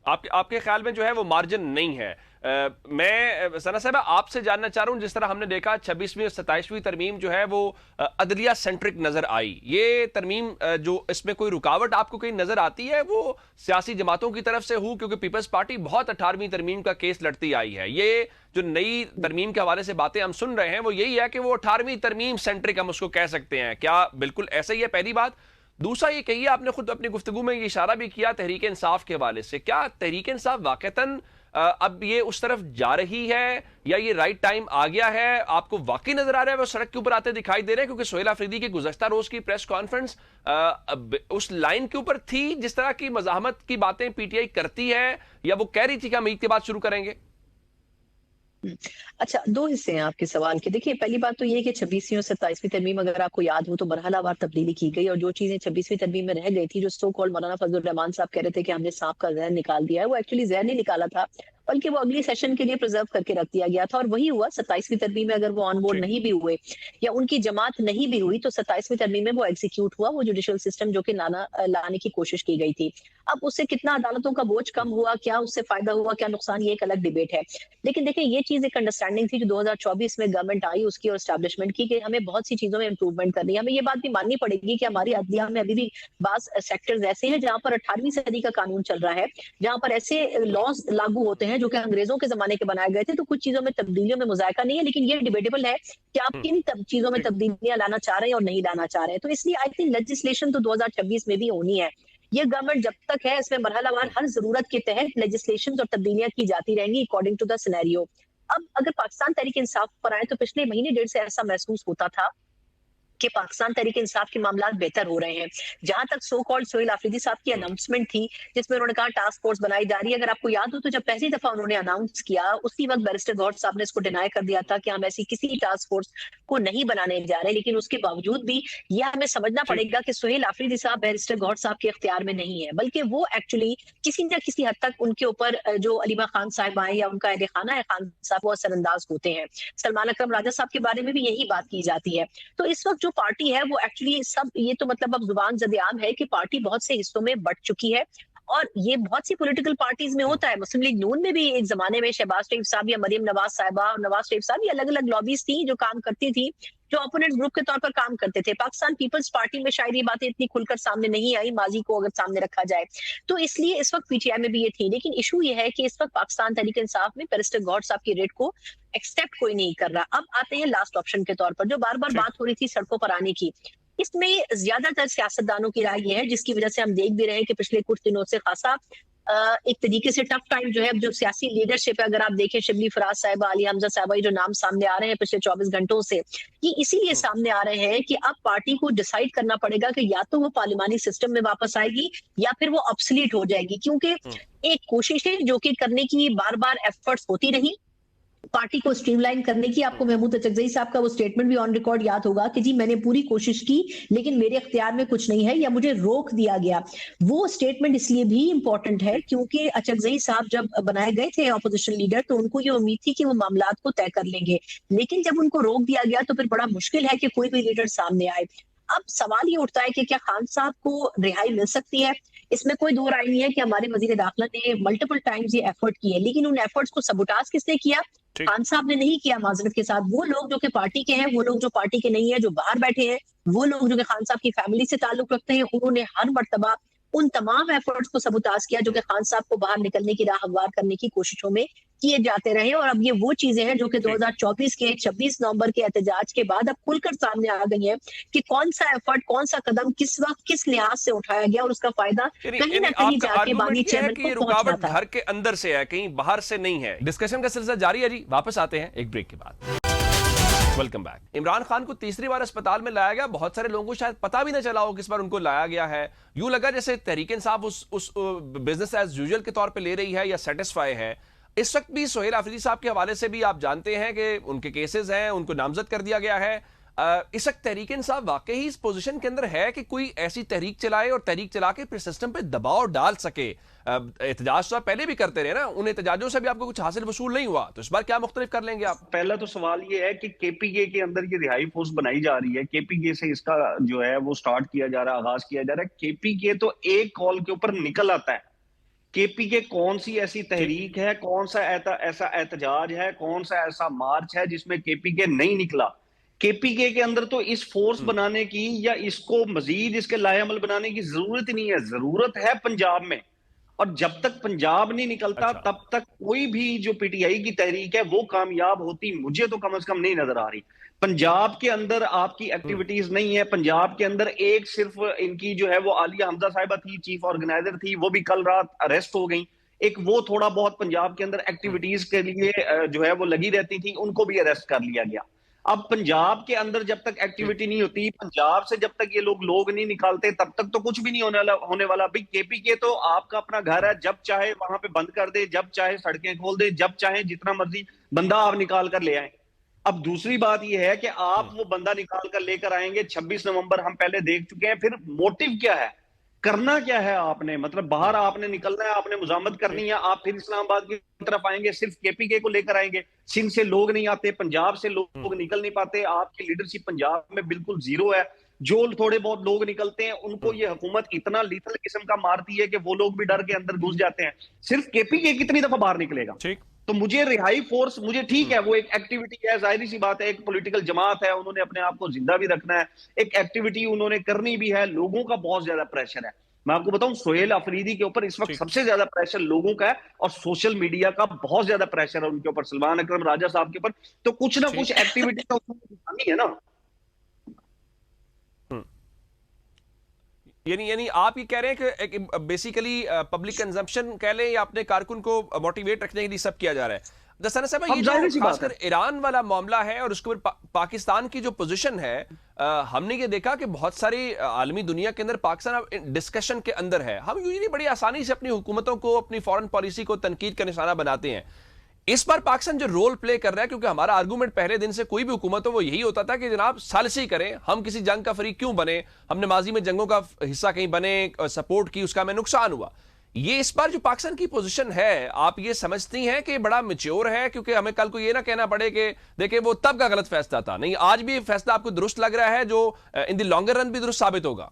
[SPEAKER 1] आपके ख्याल में जो है वो मार्जिन नहीं है। मैं सना साहब आपसे जानना चाह रहा हूं, जिस तरह हमने देखा 26वीं और 27वीं तरमीम जो है वो अदलिया सेंट्रिक नजर आई। ये तरमीम जो इसमें कोई रुकावट आपको कहीं नजर आती है वो सियासी जमातों की तरफ से हो? क्योंकि पीपल्स पार्टी बहुत 18वीं तरमीम का केस लड़ती आई है। ये जो नई तरमीम के हवाले से बातें हम सुन रहे हैं वो यही है कि वो 18वीं तरमीम सेंट्रिक हम उसको कह सकते हैं। क्या बिल्कुल ऐसा ही है? पहली बात। दूसरा ये कहिए, आपने खुद अपनी गुफ्तगू में ये इशारा भी किया तहरीक इंसाफ के हवाले से, क्या तहरीक इंसाफ वाकईतन अब ये उस तरफ जा रही है या ये राइट टाइम आ गया है? आपको वाकई नजर आ रहा है वो सड़क के ऊपर आते दिखाई दे रहे हैं? क्योंकि सोहेल अफरीदी की गुज़श्ता रोज की प्रेस कॉन्फ्रेंस उस लाइन के ऊपर थी जिस तरह की मज़ाहमत की बातें पीटीआई करती है, या वो कह रही थी कि हम ईद के बाद शुरू करेंगे?
[SPEAKER 3] अच्छा, 2 हिस्से हैं आपके सवाल के। देखिए, पहली बात तो ये है कि 26वीं और 27वीं तरमीम अगर आपको याद हो तो मरहलावार तब्दीली की गई और जो चीजें 26वीं तरमीम में रह गई थी, जो सो कॉल्ड मौलाना फजलुर रहमान साहब कह रहे थे कि हमने सांप का जहर निकाल दिया है, वो एक्चुअली जहर नहीं निकाला था बल्कि वो अगली सेशन के लिए प्रिजर्व करके रख दिया गया था। और वही हुआ 27वीं तरमीम में। अगर वो ऑन बोर्ड नहीं भी हुए या उनकी जमात नहीं भी हुई तो 27वीं तरमीम में वो एग्जीक्यूट हुआ, वो जुडिशियल सिस्टम जो कि लाने की कोशिश की गई थी। अब उससे कितना अदालतों का बोझ कम हुआ, क्या उससे फायदा हुआ, क्या नुकसान, ये एक अलग डिबेट है। लेकिन देखिए, ये चीज एक अंडरस्टैंडिंग थी जो 2024 में गवर्नमेंट आई उसकी और एस्टैब्लिशमेंट की कि हमें बहुत सी चीजों में इंप्रूवमेंट करनी है। हमें ये बात भी माननी पड़ेगी कि हमारी अदलिया में अभी भी बास सेक्टर्स ऐसे हैं जहां पर 18वीं सदी का कानून चल रहा है, जहां पर ऐसे लॉज लागू होते हैं जो कि अंग्रेजों के जमाने के बनाए गए थे। तो कुछ चीजों में तब्दीलियों में मुजायका नहीं है, लेकिन ये डिबेटेबल है कि आप किन चीजों में तब्दीलियां लाना चाह रहे हैं और नहीं लाना चाह रहे हैं। तो इसलिए आई थिंक लेजिस्लेशन तो 2026 में भी होनी है। ये गवर्नमेंट जब तक है इसमें मरहलावार हर जरूरत के तहत लेजिस्लेशन और तब्दीलियां की जाती रहेंगी अकॉर्डिंग टू द सिनेरियो। अब अगर पाकिस्तान तहरीक इंसाफ पर आए तो पिछले महीने 1.5 से ऐसा महसूस होता था कि पाकिस्तान तहरीक इंसाफ के मामलात बेहतर हो रहे हैं। जहां तक सो कॉल्ड सोहेल अफरीदी साहब की अनाउंसमेंट थी जिसमें उन्होंने कहा टास्क फोर्स बनाई जा रही है, अगर आपको याद हो तो जब पहली दफा उन्होंने अनाउंस किया उसी वक्त बैरिस्टर गौहर साहब ने इसको डिनाई कर दिया था कि हम ऐसी किसी टास्क फोर्स को नहीं बनाने जा रहे। लेकिन उसके बावजूद भी यह हमें समझना पड़ेगा कि सोहेल अफरीदी साहब बैरिस्टर गौहर साहब के इख्तियार में नहीं है, बल्कि वो एक्चुअली किसी न किसी हद तक उनके ऊपर जो अलीमा खान साहब आए या उनका अहले खाना है खान साहब वो असरअंदाज होते हैं। सलमान अकरम राजा साहब के बारे में भी यही बात की जाती है। तो इस वक्त जो पार्टी है वो एक्चुअली सब ये तो मतलब अब जुबान ज़द-ए-आम है कि पार्टी बहुत से हिस्सों में बंट चुकी है और ये बहुत सी पॉलिटिकल पार्टीज में होता है। मुस्लिम लीग नून में भी एक जमाने में शहबाज शरीफ साहब या मरियम नवाज साहिबा और नवाज शरीफ साहब, ये अलग अलग लॉबीज थी जो काम करती थी, जो ओपोनेंट ग्रुप के तौर पर काम करते थे। पाकिस्तान पीपल्स पार्टी में शायद ये बातें इतनी खुलकर सामने नहीं आई, माजी को अगर सामने रखा जाए तो, इसलिए इस वक्त पीटीआई में भी ये थी। लेकिन इशू ये है कि इस वक्त पाकिस्तान तहरीक इंसाफ में बैरिस्टर गौहर साहब की रेट को एक्सेप्ट कोई नहीं कर रहा। अब आते हैं लास्ट ऑप्शन के तौर पर, जो बार बार बात हो रही थी सड़कों पर आने की। इसमें ज्यादातर सियासतदानों की राय ये है, जिसकी वजह से हम देख भी रहे हैं कि पिछले कुछ दिनों से खासा एक तरीके से टफ टाइम जो है, जो सियासी लीडरशिप है, अगर आप देखें शिबली फराज साहिबा, अली हमजा साहिबा, ये जो नाम सामने आ रहे हैं पिछले 24 घंटों से, ये इसीलिए सामने आ रहे हैं कि अब पार्टी को डिसाइड करना पड़ेगा कि या तो वो पार्लिमानी सिस्टम में वापस आएगी या फिर वो ऑब्सोलीट हो जाएगी। क्योंकि एक कोशिश है जो कि करने की बार बार एफर्ट्स होती रही पार्टी को स्ट्रीमलाइन करने की। आपको महमूद अचकजई साहब का वो स्टेटमेंट भी ऑन रिकॉर्ड याद होगा कि जी मैंने पूरी कोशिश की लेकिन मेरे इख्तियार में कुछ नहीं है या मुझे रोक दिया गया। वो स्टेटमेंट इसलिए भी इंपॉर्टेंट है क्योंकि अचकजई साहब जब बनाए गए थे ऑपोजिशन लीडर तो उनको ये उम्मीद थी कि वो मामलात को तय कर लेंगे, लेकिन जब उनको रोक दिया गया तो फिर बड़ा मुश्किल है कि कोई भी लीडर सामने आए। अब सवाल ये उठता है कि क्या खान साहब को रिहाई मिल सकती है? इसमें कोई दो राय नहीं है कि हमारे वजीर दाखिला ने मल्टीपल टाइम्स ये एफर्ट किए, लेकिन उन एफर्ट्स को सबुटाज किसने किया? खान साहब ने नहीं किया। माजरत के साथ वो लोग जो कि पार्टी के हैं, वो लोग जो पार्टी के नहीं है, जो बाहर बैठे हैं, वो लोग जो कि खान साहब की फैमिली से ताल्लुक रखते हैं, उन्होंने हर मर्तबा उन तमाम एफर्ट्स को सबुताज किया जो कि खान साहब को बाहर निकलने की राह हमवार करने की कोशिशों में किए जाते रहे। और अब ये वो चीजें हैं जो कि 2024 के 26 नवंबर के एहतजाज के बाद अब खुलकर सामने आ गई है कि कौन सा एफर्ट, कौन सा कदम किस वक्त किस लिहाज से उठाया गया और उसका फायदा कहीं ना कहीं जाके बानी चेयरमैन को पहुंचना था।
[SPEAKER 1] घर के अंदर से है, कहीं बाहर से नहीं है। डिस्कशन का सिलसिला जारी है जी, वापस आते हैं एक ब्रेक के बाद। Welcome back. इमरान खान को तीसरी बार अस्पताल में लाया गया, बहुत सारे लोगों को शायद पता भी न चला हो किस बार उनको लाया गया है। यूं लगा जैसे तहरीक इंसाफ उस बिजनेस एज यूजुअल के तौर पे ले रही है या सेटिस्फाई है। इस वक्त भी सोहेल आफरीदी साहब के हवाले से भी आप जानते हैं कि उनके केसेस हैं, उनको नामजद कर दिया गया है। इस वक्त तहरीक इंसाफ वाकई ही इस पोजीशन के अंदर है कि कोई ऐसी तहरीक चलाए और तहरीक चला के फिर सिस्टम पे दबाव डाल सके। एहतजाज तो आप पहले भी करते रहे ना, उन एहतजाजों से भी आपको कुछ हासिल वसूल नहीं हुआ, तो इस बार क्या मुख्तलिफ कर लेंगे आप?
[SPEAKER 4] पहला तो सवाल ये है कि केपीके के अंदर ये रिहाई फोर्स बनाई जा रही है, केपीके से इसका जो है वो स्टार्ट किया जा रहा है, आगाज किया जा रहा है। केपीके तो एक कॉल के ऊपर निकल आता है। केपीके कौन सी ऐसी तहरीक है, कौन सा ऐसा एहतजाज है, कौन सा ऐसा मार्च है जिसमें केपीके नहीं निकला? केपीके के अंदर तो इस फोर्स बनाने की या इसको मजीद इसके लाएअमल बनाने की जरूरत ही नहीं है। जरूरत है पंजाब में, और जब तक पंजाब नहीं निकलता तब तक कोई भी जो पीटीआई की तहरीक है वो कामयाब होती मुझे तो कम से कम नहीं नजर आ रही। पंजाब के अंदर आपकी एक्टिविटीज नहीं है। पंजाब के अंदर एक सिर्फ इनकी जो है वो आलिया हमजा साहिबा थी, चीफ ऑर्गेनाइजर थी, वो भी कल रात अरेस्ट हो गई। एक वो थोड़ा बहुत पंजाब के अंदर एक्टिविटीज के लिए जो है वो लगी रहती थी, उनको भी अरेस्ट कर लिया गया। अब पंजाब के अंदर जब तक एक्टिविटी नहीं होती, पंजाब से जब तक ये लोग नहीं निकालते, तब तक तो कुछ भी नहीं होने वाला। भाई केपीके तो आपका अपना घर है, जब चाहे वहां पे बंद कर दे, जब चाहे सड़कें खोल दे, जब चाहे जितना मर्जी बंदा आप निकाल कर ले आए। अब दूसरी बात यह है कि आप वो बंदा निकाल कर लेकर आएंगे 26 नवंबर, हम पहले देख चुके हैं। फिर मोटिव क्या है, करना क्या है आपने? मतलब बाहर आपने निकलना है, आपने मुजामत करनी है, आप फिर इस्लामाबाद की तरफ आएंगे, सिर्फ केपीके को लेकर आएंगे। सिंध से लोग नहीं आते, पंजाब से लोग निकल नहीं पाते, आपकी लीडरशिप पंजाब में बिल्कुल जीरो है। जो थोड़े बहुत लोग निकलते हैं उनको ये हुकूमत इतना लीथल किस्म का मारती है कि वो लोग भी डर के अंदर घुस जाते हैं। सिर्फ केपीके कितनी दफा बाहर निकलेगा? तो मुझे रिहाई फोर्स, मुझे ठीक है वो एक एक्टिविटी है, जाहिर सी बात है, एक पॉलिटिकल जमात है, उन्होंने अपने आप को जिंदा भी रखना है, एक एक्टिविटी उन्होंने करनी भी है। लोगों का बहुत ज्यादा प्रेशर है। मैं आपको बताऊं, सोहेल अफरीदी के ऊपर इस वक्त सबसे ज्यादा प्रेशर लोगों का है और सोशल मीडिया का बहुत ज्यादा प्रेशर है उनके ऊपर, सलमान अकरम राजा साहब के ऊपर। तो कुछ ना कुछ एक्टिविटी तो दिखानी है ना।
[SPEAKER 1] यानी आप ये कह रहे हैं कि बेसिकली पब्लिक कंजम्पशन कह लें या अपने कारकुन को मोटिवेट रखने के लिए सब किया जा रहा है। दस्ताना साहब, ये जो खासकर ईरान वाला मामला है और उसके ऊपर पाकिस्तान की जो पोजीशन है, हमने ये देखा कि बहुत सारी आलमी दुनिया के अंदर पाकिस्तान डिस्कशन के अंदर है। हम यूजुअली बड़ी आसानी से अपनी हुकूमतों को, अपनी फॉरेन पॉलिसी को तनकीद का निशाना बनाते हैं। इस बार पाकिस्तान जो रोल प्ले कर रहा है, क्योंकि हमारा आर्गूमेंट पहले दिन से कोई भी हुकूमत हो वो यही होता था कि जनाब सालिसी करें, हम किसी जंग का फरीक क्यों बने, हमने माजी में जंगों का हिस्सा कहीं बने, सपोर्ट की, उसका हमें नुकसान हुआ। ये इस बार जो पाकिस्तान की पोजीशन है, आप ये समझती हैं कि बड़ा मैच्योर है? क्योंकि हमें कल को ये ना कहना पड़े कि देखिए वो तब का गलत फैसला था। नहीं, आज भी फैसला आपको दुरुस्त लग रहा है जो इन द लॉन्गर रन भी दुरुस्त साबित होगा?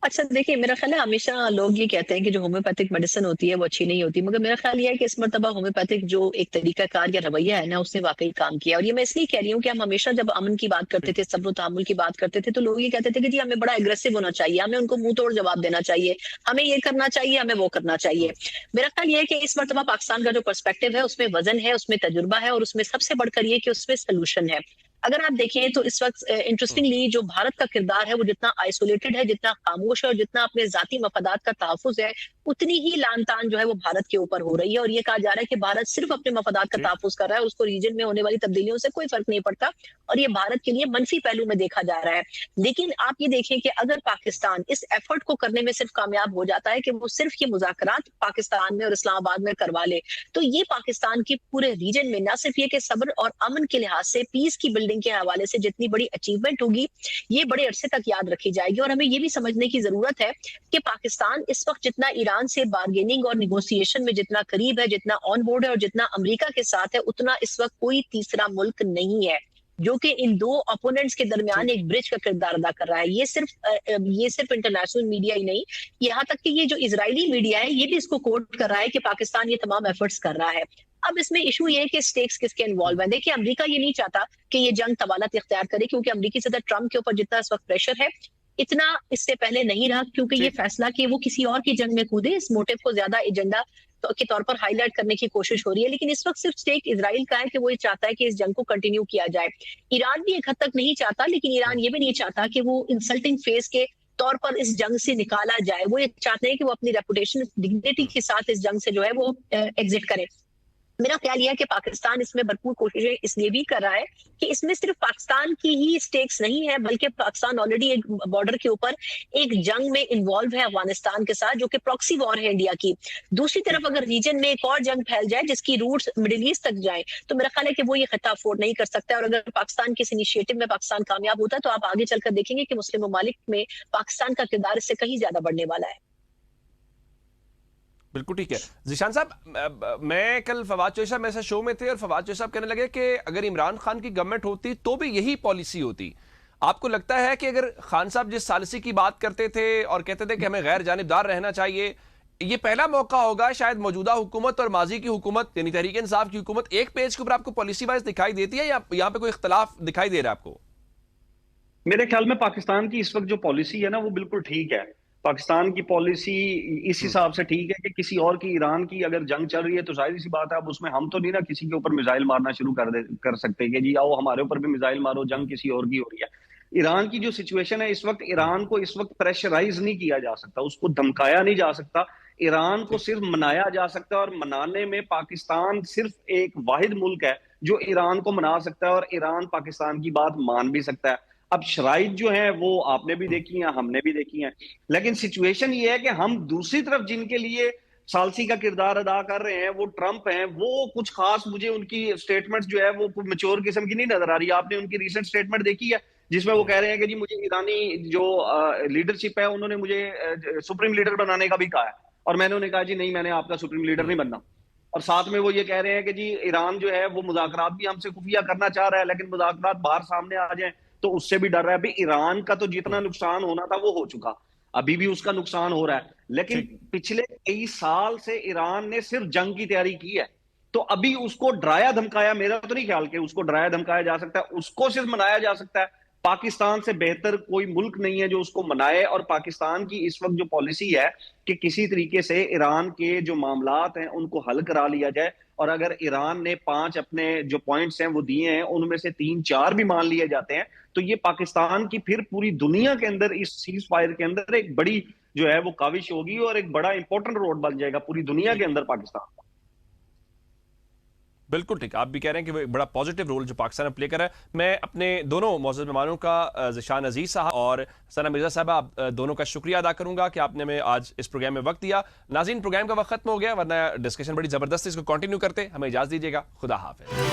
[SPEAKER 3] अच्छा देखिए, मेरा ख्याल है हमेशा लोग ये कहते हैं कि जो होम्योपैथिक मेडिसिन होती है वो अच्छी नहीं होती, मगर मेरा ख्याल ये है कि इस मर्तबा होम्योपैथिक जो एक तरीकाकार या रवैया है ना, उसने वाकई काम किया। और ये मैं इसलिए कह रही हूँ कि हम हमेशा जब अमन की बात करते थे, सब्र तहम्मुल की बात करते थे, तो लोग ये कहते थे कि जी हमें बड़ा एग्रेसिव होना चाहिए, हमें उनको मुंह तोड़ जवाब देना चाहिए, हमें ये करना चाहिए, हमें वो करना चाहिए। मेरा ख्याल ये है कि इस मर्तबा पाकिस्तान का जो पर्सपेक्टिव है उसमें वजन है, उसमें तजुर्बा है, और उसमें सबसे बढ़कर ये कि उसमें सोल्यूशन है। अगर आप देखें तो इस वक्त इंटरेस्टिंगली जो भारत का किरदार है वो जितना आइसोलेटेड है, जितना खामोश है, और जितना अपने जाती मफादात का तहफ़्फ़ुज़ है, उतनी ही लान तान जो है वो भारत के ऊपर हो रही है। और ये कहा जा रहा है कि भारत सिर्फ अपने मफादात का
[SPEAKER 1] जी।
[SPEAKER 3] तहफ़्फ़ुज़ कर रहा है, उसको रीजन में होने वाली तब्दीलियों से कोई फर्क नहीं पड़ता, और ये भारत के लिए मनफी पहलू में देखा जा रहा है। लेकिन आप ये देखें कि अगर पाकिस्तान इस एफर्ट को करने में सिर्फ कामयाब हो जाता है कि वो सिर्फ ये मुज़ाकरात पाकिस्तान में और इस्लामाबाद में करवा ले, तो ये पाकिस्तान की पूरे रीजन में न सिर्फ ये कि सब्र और अमन के लिहाज से, पीस की बिल्डिंग के हवाले से जितनी बड़ी अचीवमेंट होगी, ये बड़े अरसे तक याद रखी जाएगी। और हमें ये भी समझने की जरूरत है कि पाकिस्तान इस वक्त जितना ईरान से बार्गेनिंग और निगोशिएशन में जितना करीब है, जितना ऑन बोर्ड है, और जितना अमेरिका के साथ है, उतना इस वक्त कोई तीसरा मुल्क नहीं है जो कि इन दो ओपोनेंट्स के दरमियान एक ब्रिज का किरदार अदा कर रहा है। ये सिर्फ इंटरनेशनल मीडिया ही नहीं, यहाँ तक कि ये जो इजरायली मीडिया है ये भी इसको कोट कर रहा है कि पाकिस्तान ये तमाम एफर्ट्स कर रहा है। अब इसमें इशू ये है कि स्टेक्स किसके इन्वॉल्व है। देखिए, अमेरिका ये नहीं चाहता कि ये जंग तवालत इख्तियार करे, क्योंकि अमेरिकी सदर ट्रंप के ऊपर जितना इस वक्त प्रेशर है, इतना इससे पहले नहीं रहा, क्योंकि ये फैसला कि वो किसी और की जंग में कूदे, इस मोटिव को ज्यादा एजेंडा के तौर पर हाईलाइट करने की कोशिश हो रही है। लेकिन इस वक्त सिर्फ स्टेक इजराइल का है कि वो ये चाहता है कि इस जंग को कंटिन्यू किया जाए। ईरान भी एक हद तक नहीं चाहता, लेकिन ईरान ये भी नहीं चाहता कि वो इंसल्टिंग फेस के तौर पर इस जंग से निकाला जाए। वो ये चाहते हैं कि वो अपनी रेपुटेशन, डिग्निटी के साथ इस जंग से जो है वो एग्जिट करे। मेरा ख्याल यह है कि पाकिस्तान इसमें भरपूर कोशिशें इसलिए भी कर रहा है कि इसमें सिर्फ पाकिस्तान की ही स्टेक्स नहीं है, बल्कि पाकिस्तान ऑलरेडी एक बॉर्डर के ऊपर एक जंग में इन्वॉल्व है अफगानिस्तान के साथ, जो कि प्रॉक्सी वॉर है इंडिया की। दूसरी तरफ अगर रीजन में एक और जंग फैल जाए जिसकी रूट्स मिडिल ईस्ट तक जाए, तो मेरा ख्याल है कि वो ये खत्ता अफोर्ड नहीं कर सकता है। और अगर पाकिस्तान के इस इनिशिएटिव में पाकिस्तान कामयाब होता है, तो आप आगे चलकर देखेंगे कि मुस्लिम ममालिक में पाकिस्तान का किरदार इससे कहीं ज्यादा बढ़ने वाला है।
[SPEAKER 1] बिल्कुल ठीक है। ज़ीशान साहब, मैं कल फवाद चौधरी साहब मेरे साथ शो में थे और फवाद चौधरी साहब कहने लगे कि अगर इमरान खान की गवर्नमेंट होती तो भी यही पॉलिसी होती। आपको लगता है कि अगर खान साहब जिस सालिसी की बात करते थे और कहते थे कि हमें गैर जानिबदार रहना चाहिए, ये पहला मौका होगा शायद मौजूदा हुकूमत और माजी की हुकूमत यानी तहरीक इंसाफ की हुकूमत एक पेज के ऊपर आपको पॉलिसी वाइज दिखाई देती है, या यहाँ पे कोई इख्तलाफ दिखाई दे रहा है आपको?
[SPEAKER 4] मेरे ख्याल में पाकिस्तान की इस वक्त जो पॉलिसी है ना वो बिल्कुल ठीक है। पाकिस्तान की पॉलिसी इस हिसाब से ठीक है कि किसी और की, ईरान की अगर जंग चल रही है तो जाहिर सी बात है, अब उसमें हम तो नहीं ना किसी के ऊपर मिसाइल मारना शुरू कर सकते कि जी आओ हमारे ऊपर भी मिसाइल मारो, जंग किसी और की हो रही है। ईरान की जो सिचुएशन है इस वक्त, ईरान को इस वक्त प्रेशराइज नहीं किया जा सकता, उसको धमकाया नहीं जा सकता। ईरान को सिर्फ मनाया जा सकता है, और मनाने में पाकिस्तान सिर्फ एक वाहिद मुल्क है जो ईरान को मना सकता है, और ईरान पाकिस्तान की बात मान भी सकता है। अब शराइत जो है वो आपने भी देखी है, हमने भी देखी है, लेकिन सिचुएशन ये है कि हम दूसरी तरफ जिनके लिए सालसी का किरदार अदा कर रहे हैं वो ट्रंप हैं। वो कुछ खास, मुझे उनकी स्टेटमेंट्स जो है वो मैच्योर किस्म की नहीं नजर आ रही है। आपने उनकी रिसेंट स्टेटमेंट देखी है जिसमें वो कह रहे हैं कि जी मुझे ईरानी जो लीडरशिप है उन्होंने मुझे सुप्रीम लीडर बनाने का भी कहा है, और मैंने उन्हें कहा जी नहीं, मैंने आपका सुप्रीम लीडर नहीं बनना। और साथ में वो ये कह रहे हैं कि जी ईरान जो है वो मुज़ाकरात भी हमसे खुफिया करना चाह रहा है, लेकिन मुज़ाकरात बाहर सामने आ जाए तो उससे भी डर रहा है। अभी ईरान का तो जितना नुकसान होना था वो हो चुका, अभी भी उसका नुकसान हो रहा है, लेकिन पिछले कई साल से ईरान ने सिर्फ जंग की तैयारी की है। तो अभी उसको डराया धमकाया, मेरा तो नहीं ख्याल कि उसको डराया धमकाया जा सकता है, उसको सिर्फ मनाया जा सकता है। पाकिस्तान से बेहतर कोई मुल्क नहीं है जो उसको मनाए। और पाकिस्तान की इस वक्त जो पॉलिसी है कि किसी तरीके से ईरान के जो मामलात हैं उनको हल करा लिया जाए, और अगर ईरान ने 5 अपने जो पॉइंट्स हैं वो दिए हैं उनमें से 3-4 भी मान लिए जाते हैं, तो ये पाकिस्तान की फिर पूरी दुनिया के अंदर इस सीज फायर के अंदर एक बड़ी जो है वो काविश होगी, और एक बड़ा इंपॉर्टेंट रोड बन जाएगा पूरी दुनिया के अंदर पाकिस्तान का।
[SPEAKER 1] बिल्कुल ठीक, आप भी कह रहे हैं कि वो एक बड़ा पॉजिटिव रोल जो पाकिस्तान में प्ले कर रहा है। मैं अपने दोनों मौजूद मेहमानों का, ज़ीशान अजीज साहब और सना मिर्जा साहब, आप दोनों का शुक्रिया अदा करूंगा कि आपने हमें आज इस प्रोग्राम में वक्त दिया। नाज़रीन, प्रोग्राम का वक्त खत्म हो गया, वरना डिस्कशन बड़ी जबरदस्त, इसको कंटिन्यू करते। हमें इजाज़त दीजिएगा, खुदा हाफिज़।